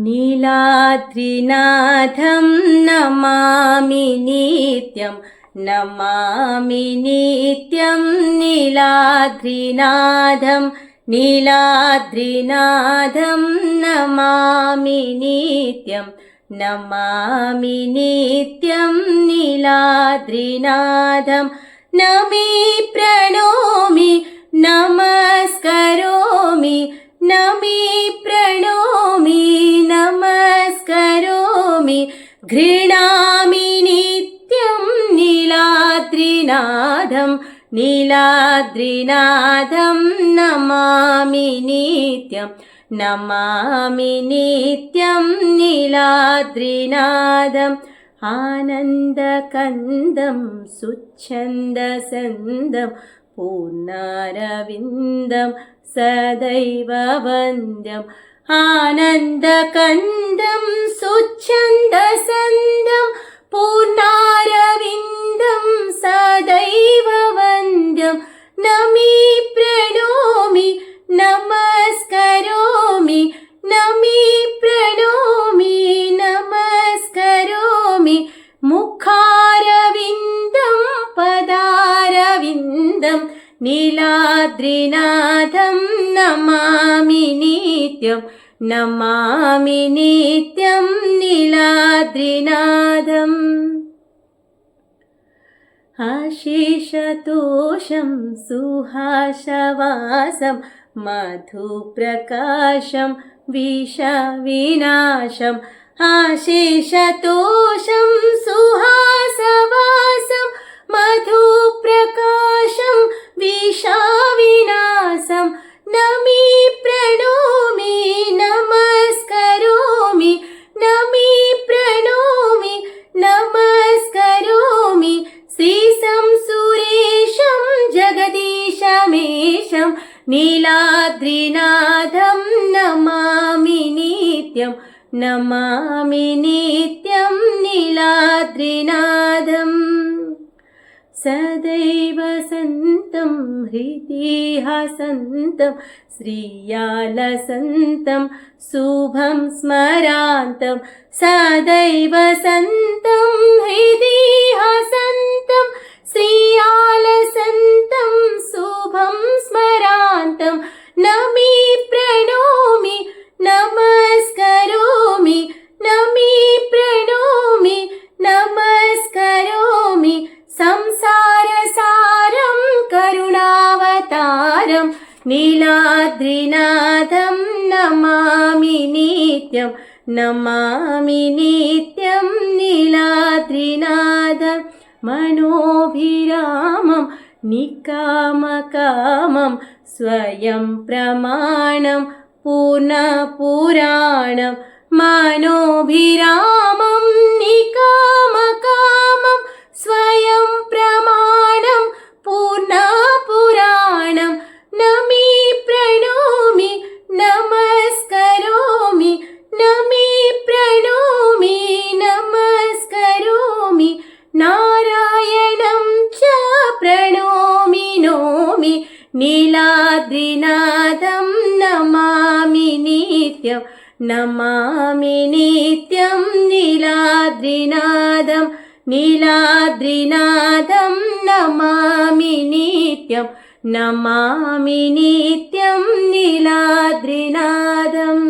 नीलाद्रिनाथं नमामि नित्यं नमामि नित्यं नीलाद्रिनाथं नीलाद्रिनाथं नमामि नित्यं नमामि नित्यं नीलाद्रिनाथं नमी प्रणोमि नमस्करोमि नमी प्रणोमि नमस्करोमि घृणामि नित्यं नीलाद्रिनाथं नीलाद्रिनाथं नमामि नित्यं नमामि नित्यं नीलाद्रिनाथम् आनन्दकन्दं सुच्छन्दसन्दं पूर्णारविन्दं सदैव वन्द्यम् आनन्दकन्दं सुच्छन्दसन्दं पूर्णारविन्दं सदैव वन्द्यं नमी प्रणोमि नमस्करोमि नमी प्रणोमि नमस्करोमि मुखारविन्दं पदारविन्दं नीलाद्रिनाथं नमामि नित्यं नमामि नित्यं नीलाद्रिनाथम् आशीषतोषं सुहासवासं मधुप्रकाशं विषविनाशम् आशीषतोषं सुहासवासं मधुप्रकाशं विषविनाशं नमी प्रणोमि नमस्करोमि नमी प्रणोमि नमस्करोमि श्रीशं सुरेशं जगदीशमेशं नीलाद्रिनाथं नमामि नित्यं नमामि नित्यं नीलाद्रिनाथम् सदैव सन्तं हृदि हसन्तं श्रियालसन्तं शुभं स्मरान्तं सदैव सन्तं हृदि हसन्तं श्रियालसन्तं शुभं स्मरान्तं नमी प्रणोमि नमस्करोमि नमी प्रणोमि नमस्करोमि संसारसारं करुणावतारं नीलाद्रिनाथं नमामि नित्यं नमामि नित्यं नीलाद्रिनाथं मनोभिरामं निकामकामं स्वयं प्रमाणं पूर्णपुराणं मनोभिरामं निकामकामं स्वयं प्रमाणं पूर्णपुराणं नमी प्रणोमि नमस्करोमि नमी प्रणोमि नमस्करोमि नारायणं च प्रणोमि नोमि नीलाद्रिनाथं नमामि नित्यं नमामि नित्यं नीलाद्रिनाथं नीलाद्रिनाथं नमामि नित्यं नमामि नित्यं नीलाद्रिनाथम्।